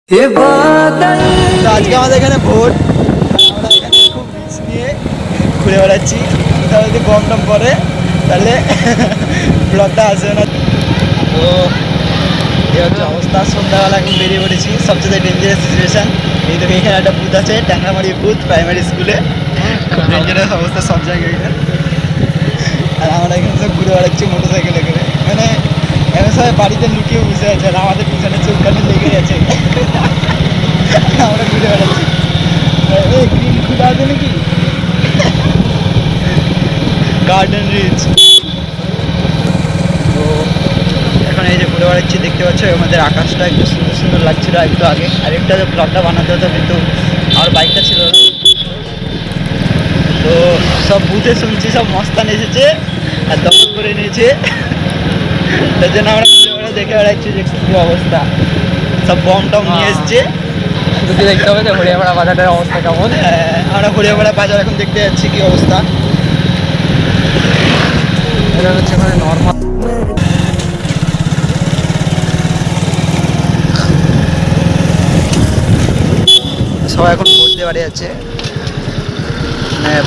আজকে আমাদের এখানে ভোট, আমরা এখানে খুব রিস্ক নিয়ে ঘুরে বেড়াচ্ছি। কোথাও যদি বম টম পড়ে তাহলে ব্লগটা আসবে না। তো এই হচ্ছে অবস্থা। সন্ধ্যাবেলা এখন বেরিয়ে পড়েছি, সবচেয়ে ডেঞ্জারাস সিচুয়েশান। এই তো এখানে একটা বুথ আছে, ট্যাংরামারি বুথ প্রাইমারি স্কুলে। খুব ডেঞ্জারাস অবস্থা সব জায়গায়। আর আমরা এখানে সব ঘুরে বেড়াচ্ছি মোটর সাইকেলে করে, মানে এখন সবাই বাড়িতে লুকিয়ে বসে আছে আর আমাদের পিছনে চোখখানে লেগে আছে। আমরা ঘুরে বেড়াচ্ছি। এই গ্রিন খুলে আছে নাকি? গার্ডেন রিচ। তো এখন এই যে ঘুরে বেড়াচ্ছি, দেখতে পাচ্ছ আমাদের আকাশটা একটু সুন্দর সুন্দর লাগছিল একটু আগে। আরেকটা ব্লগটা বানাতে হতো কিন্তু আমার বাইকটা ছিল না। তো সব বুথে শুনছি সব মস্তান এসেছে আর দখল করে নিয়েছে। তার জন্য আমরা ঘুরে বেড়া দেখে বেড়াচ্ছি যে কী অবস্থা। সব বম টম নিয়ে এসছে। যদি দেখতে হবে যে হরিয়াপাড়া বাজারের অবস্থা কেমন। আমরা হরিয়াপাড়া বাজার এখন দেখতে যাচ্ছি কী অবস্থা। এটা হচ্ছে মানে নর্মাল। সবাই এখন ভোট দিয়ে বাড়ি যাচ্ছে।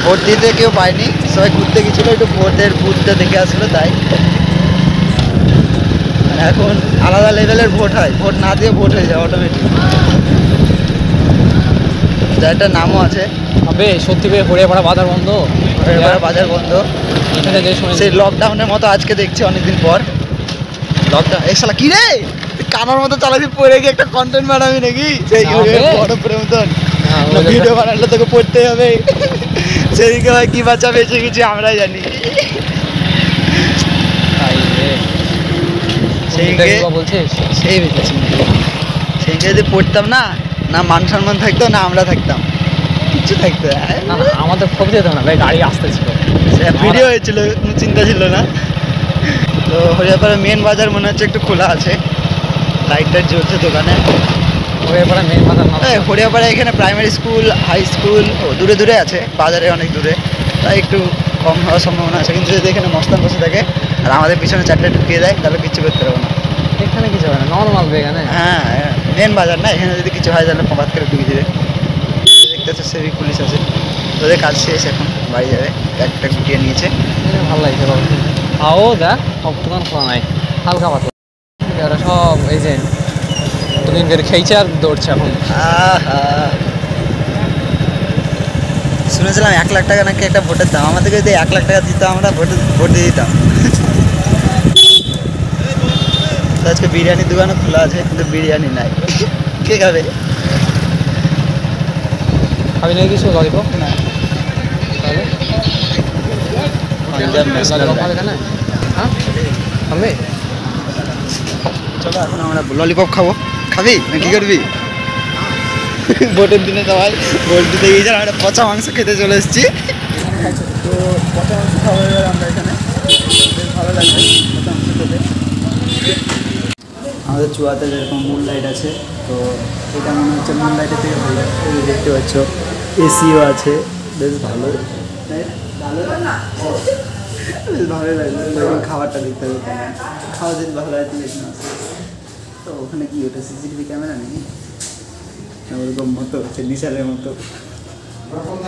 ভোট দিতে কেউ পায়নি, সবাই ঘুরতে গেছিলো, একটু ভোটের বুথটা দেখে আসলো তাই। এখন আলাদা লেভেলের ভোট হয়, ভোট না দিয়ে ভোট হয়ে যায় অটোমেটিক। যার একটা নামও আছে। হবে সত্যি ভাই, হরিয়াপাড়া বাজার বন্ধ। হরিয়াপাড়া বাজার বন্ধ। এখানে যে শুনেছি সেই লকডাউনের মতো আজকে দেখছি অনেকদিন পর লকডাউন। এই শালা কি রে, কানার মতো চালাবি, পড়ে গিয়ে একটা কন্টেন্ট বানাবি নাকি? সেই বড়পুরের মতন ভিডিও বানালে তোকে পড়তেই হবে। সেদিকে ভাই কি বাচ্চা বেঁচে গেছি আমরাই জানি। বলছিস সেই বেঁচেছি, সেইকে যদি পড়তাম না, না মান সম্মান থাকতো না আমরা থাকতাম, কিচ্ছু থাকতো না। আমাদের খুব যেতাম না ভাই, গাড়ি আসতেছিল, ভিডিও হয়েছিল, কোনো চিন্তা ছিল না। তো হরিয়াপাড়া মেন বাজার মনে হচ্ছে একটু খোলা আছে, লাইট টাইট জ্বলছে দোকানে। হরিয়াপাড়া মেন বাজার না, হরিয়াপাড়া এখানে প্রাইমারি স্কুল হাই স্কুল দূরে দূরে আছে, বাজারে অনেক দূরে, তাই একটু কম হওয়ার সম্ভাবনা আছে। কিন্তু যদি এখানে মস্তান বসে থাকে আর আমাদের পিছনে চারটে ঢুকিয়ে দেয় তাহলে কিচ্ছু করতে পারবো না। এখানে কিছু হবে না, নর্মাল এখানে। হ্যাঁ মেন বাজার না, এখানে যদি কিছু হয় তাহলে পকাত করে ঢুকিয়ে দেবে। দেখতে হচ্ছে সেভিক পুলিশ আছে, ওদের কাজ শেষ, এখন বাড়ি যাবে, একটা গুটিয়ে নিয়েছে। ভালো লাগছে আও দেখ, সব দোকান খোলা নাই, হালকা পাতলা। এরা সব এই যে দুদিন করে খেয়েছে আর দৌড়ছে এখন। শুনেছিলাম 1 লাখ টাকা নাকি একটা ভোটের দাম, আমাদেরকে যদি 1 লাখ টাকা দিত আমরা ভোট দিয়ে দিতাম। আজকে বিরিয়ানির দোকানও খোলা আছে কিন্তু বিরিয়ানি নাই, কে খাবে? খাবি না কিছু ললিপপ? না, তাহলে হ্যাঁ খাবে। চলো এখন আমরা ললিপপ খাবো। খাবি না কি করবি? ভোটের দিনে সবাই ভোট দিতে গিয়েছিলাম, আমরা পচা মাংস খেতে চলে এসেছি। তো পচা মাংস খাবো এবার আমরা এখানে, বেশ ভালো লাগবে পচা মাংস খেতে। আমাদের চুয়াতে যেরকম মুন লাইট আছে, তো এটা মনে হচ্ছে মুন লাইটের থেকে ভালো। এই দেখতে পাচ্ছ এসিও আছে, বেশ ভালো, বেশ ভালোই লাগবে। এখন খাবারটা দেখতে হবে, খাওয়া যদি ভালো লাগে তাহলে এখানে আসবে। তো ওখানে কি ওটা সিসিটিভি ক্যামেরা নেই, ওরকম মতো হচ্ছে নিশালের মতো।